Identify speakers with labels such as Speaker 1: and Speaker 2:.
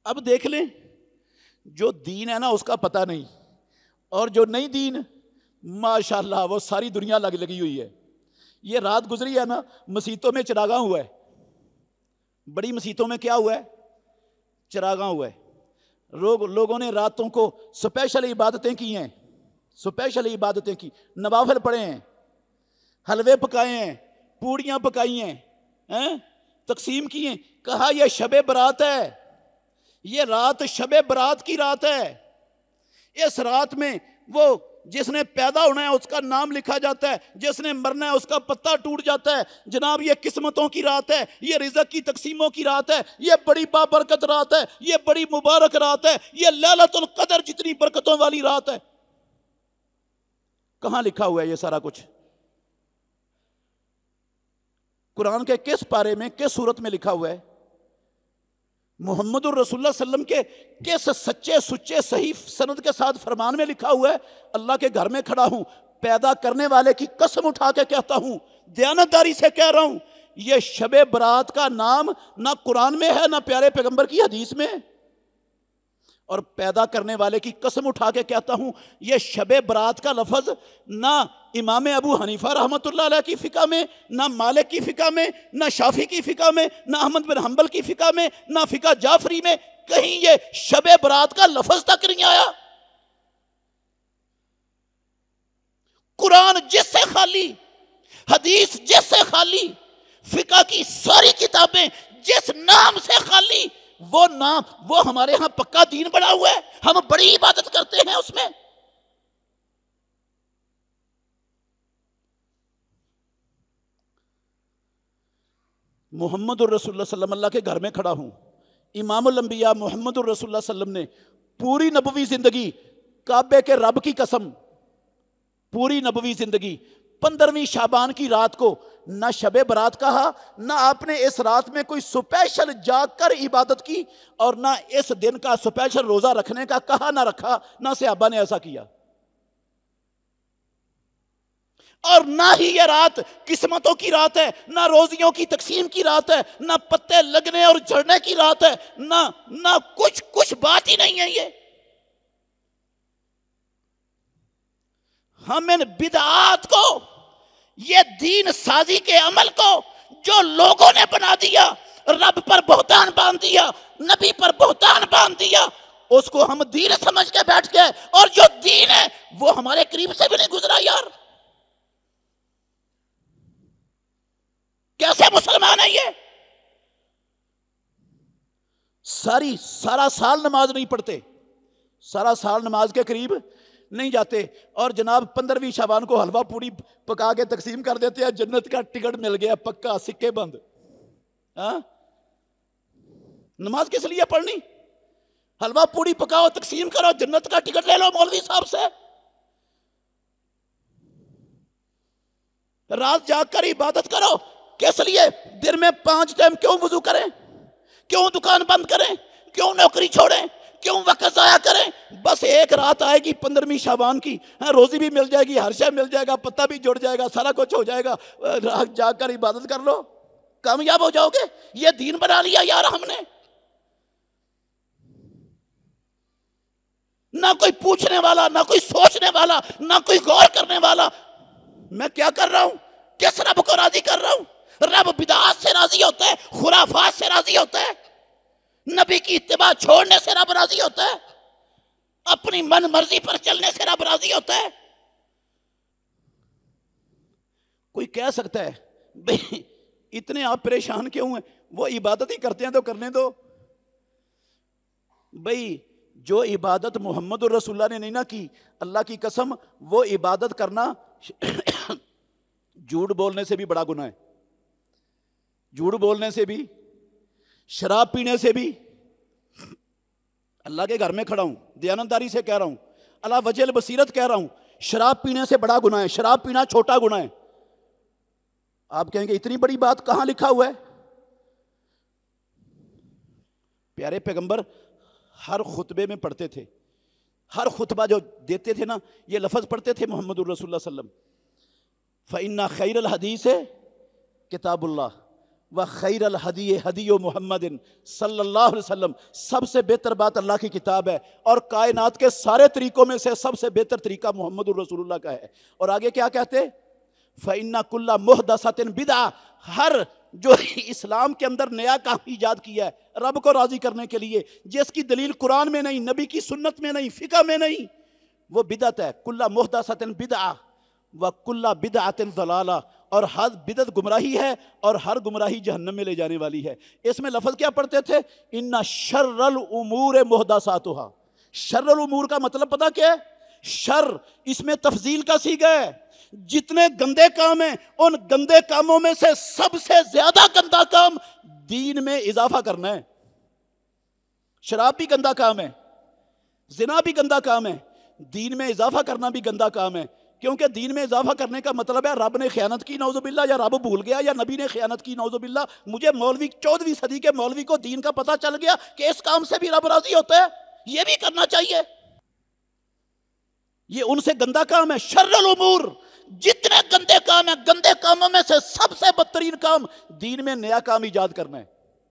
Speaker 1: اب دیکھ لیں جو دین ہے نا اس کا پتہ نہیں، اور جو نہیں دین ماشاءاللہ وہ ساری دنیا لگی ہوئی ہے۔ یہ رات گزری ہے نا، مسیتوں میں چراغاں ہوا ہے، بڑی مسیتوں میں کیا ہوا ہے؟ چراغاں ہوا ہے۔ لوگوں نے راتوں کو سپیشل عبادتیں کی ہیں، سپیشل عبادتیں کی، نوافل پڑھے ہیں، حلوے پکائے ہیں، پوڑیاں پکائی ہیں، تقسیم کی ہیں۔ کہا یہ شب برات ہے، یہ رات شب برات کی رات ہے۔ اس رات میں وہ جس نے پیدا ہونا ہے اس کا نام لکھا جاتا ہے، جس نے مرنا ہے اس کا پتہ ٹوٹ جاتا ہے۔ جناب یہ قسمتوں کی رات ہے، یہ رزق کی تقسیموں کی رات ہے، یہ بڑی بابرکت رات ہے، یہ بڑی مبارک رات ہے، یہ لیلۃ القدر جتنی برکتوں والی رات ہے۔ کہاں لکھا ہوا ہے یہ سارا کچھ؟ قرآن کے کس پارے میں، کس صورت میں لکھا ہوا ہے؟ محمد الرسول اللہ صلی اللہ علیہ وسلم کے کس سچے سچے صحیح سند کے ساتھ فرمان میں لکھا ہوا ہے؟ اللہ کے گھر میں کھڑا ہوں، پیدا کرنے والے کی قسم اٹھا کے کہتا ہوں، دیانتداری سے کہہ رہا ہوں، یہ شب برات کا نام نہ قرآن میں ہے نہ پیارے پیغمبر کی حدیث میں، اور پیدا کرنے والے کی قسم اٹھا کے کہتا ہوں یہ شب برات کا لفظ نہ امام ابو حنیفہ رحمۃ اللہ علیہ کی فقہ میں، نہ مالک کی فقہ میں، نہ شافعی کی فقہ میں، نہ احمد بن حنبل کی فقہ میں، نہ فقہ جعفری میں، کہیں یہ شب برات کا لفظ تک نہیں آیا۔ قرآن جس سے خالی، حدیث جس سے خالی، فقہ کی ساری کتابیں جس نام سے خالی، وہ نام وہ ہمارے ہاں پکا دین بنا ہوا ہے، ہم بڑی عبادت کرتے ہیں اس میں۔ محمد الرسول اللہ صلی اللہ علیہ وسلم، اللہ کے گھر میں کھڑا ہوں، امام الانبیاء محمد الرسول اللہ صلی اللہ علیہ وسلم نے پوری نبوی زندگی، کعبے کے رب کی قسم، پوری نبوی زندگی 15ویں شعبان کی رات کو نہ شب برات کہا، نہ آپ نے اس رات میں کوئی سپیشل جاگ کر عبادت کی، اور نہ اس دن کا سپیشل روزہ رکھنے کا کہا نہ رکھا، نہ صحابہ نے ایسا کیا۔ اور نہ ہی یہ رات قسمتوں کی رات ہے، نہ روزیوں کی تقسیم کی رات ہے، نہ پتے لگنے اور جھڑنے کی رات ہے، نہ کچھ بات ہی نہیں ہے۔ یہ ہم ان بدعات کو، یہ دین سازی کے عمل کو جو لوگوں نے بنا دیا، رب پر بہتان باندھ دیا، نبی پر بہتان باندھ دیا، اس کو ہم دین سمجھ کے بیٹھ گئے، اور جو دین ہے وہ ہمارے قریب سے بھی نہیں گزرا۔ یار کیسے مسلمان ہے یہ؟ سارا سال نماز نہیں پڑھتے، سارا سال نماز کے قریب نہیں جاتے، اور جناب 15ویں شعبان کو حلوہ پوری پکا کے تقسیم کر دیتے ہیں، جنت کا ٹکٹ مل گیا پکا، سکے بند۔ نماز کس لیے پڑھنی؟ حلوہ پوری پکاؤ، تقسیم کرو، جنت کا ٹکٹ لے لو مولوی صاحب سے۔ رات جاگ کر عبادت کرو، کس لیے؟ دن میں 5 ٹائم کیوں وضو کریں؟ کیوں دکان بند کریں؟ کیوں نوکری چھوڑیں؟ کیوں وقت ضائع کریں؟ بس ایک رات آئے گی 15ویں شعبان کی، روزی بھی مل جائے گی، ہر شے مل جائے گا، پتہ بھی جڑ جائے گا، سارا کچھ ہو جائے گا، رات جاگ کر عبادت کر لو، کامیاب ہو جاؤ گے۔ یہ دین بنا لیا یار ہم نے۔ نہ کوئی پوچھنے والا، نہ کوئی سوچنے والا، نہ کوئی غور کرنے والا، میں کیا کر رہا ہوں؟ کس رب کو راضی کر رہا ہوں؟ رب بدعات سے راضی ہوتا ہے، خرافات سے راضی ہوتا ہے، نبی کی اتباع چھوڑنے سے رب راضی ہوتا ہے، اپنی من مرضی پر چلنے سے رب راضی ہوتا ہے۔ کوئی کہہ سکتا ہے بھئی اتنے آپ پریشان کیوں ہیں؟ وہ عبادت ہی کرتے ہیں تو کرنے دو۔ بھئی جو عبادت محمد الرسول اللہ نے نہیں نہ کی، اللہ کی قسم وہ عبادت کرنا جھوٹ بولنے سے بھی بڑا گناہ ہے، جھوٹ بولنے سے بھی، شراب پینے سے بھی۔ اللہ کے گھر میں کھڑا ہوں، دیانتداری سے کہہ رہا ہوں، اللہ وجہ البصیرت کہہ رہا ہوں، شراب پینے سے بڑا گناہ ہے، شراب پینا چھوٹا گناہ ہے۔ آپ کہیں گے اتنی بڑی بات کہاں لکھا ہوا ہے؟ پیارے پیغمبر ہر خطبے میں پڑھتے تھے، ہر خطبہ جو دیتے تھے نا یہ لفظ پڑھتے تھے محمد الرسول اللہ صلی اللہ علیہ وسلم، فَإِنَّ خَيْرَ الْحَدِيثِ کتاب اللہ وَخَيْرَ الْحَدِيِّ حَدِيُّ مُحَمَّدٍ صلی اللہ علیہ وسلم، سب سے بہتر بات اللہ کی کتاب ہے، اور کائنات کے سارے طریقوں میں سے سب سے بہتر طریقہ محمد الرسول اللہ کا ہے۔ اور آگے کیا کہتے؟ فَإِنَّ كُلَّ مُحْدَثَةٍ بِدْعَةٍ، ہر جو اسلام کے اندر نیا کام ایجاد کیا ہے رب کو راضی کرنے کے لیے، جس کی دلیل قرآن میں نہیں، نبی کی سنت میں نہیں، فقہ میں نہیں، وہ بدعت ہے۔ کُلَّ مُحْدَثَةٍ بِدْعَةٍ وَكُلَّ بِدْعَةٍ ضَلَالَةٍ، اور ہر بدعت گمراہی ہے، اور ہر گمراہی جہنم میں لے جانے والی ہے۔ اس میں لفظ کیا پڑھتے تھے؟ اِنَّ شَرَّ الْأُمُورِ مُحْدَثَاتُهَا۔ شر الامور کا مطلب پتہ کیا ہے؟ شر اس میں تفضیل کا صیغہ ہے، جتنے گندے کام ہیں ان گندے کاموں میں سے سب سے زیادہ گندا کام دین میں اضافہ کرنا ہے۔ شراب بھی گندا کام ہے، زنا بھی گندا کام ہے، دین میں اضافہ کرنا بھی گندا کام ہے، کیونکہ دین میں اضافہ کرنے کا مطلب ہے رب نے خیانت کی نعوذ باللہ، یا رب بھول گیا، یا نبی نے خیانت کی نعوذ باللہ۔ مجھے مولوی 14ویں صدی کے مولوی کو دین کا پتہ چل گیا کہ اس کام سے بھی رب راضی ہوتا ہے، یہ بھی کرنا چاہیے، یہ ان سے گندا کام ہے۔ شر الامور، جتنے گندے کام ہیں، گندے کاموں میں سے سب سے بدترین کام دین میں نیا کام ایجاد کرنا ہے۔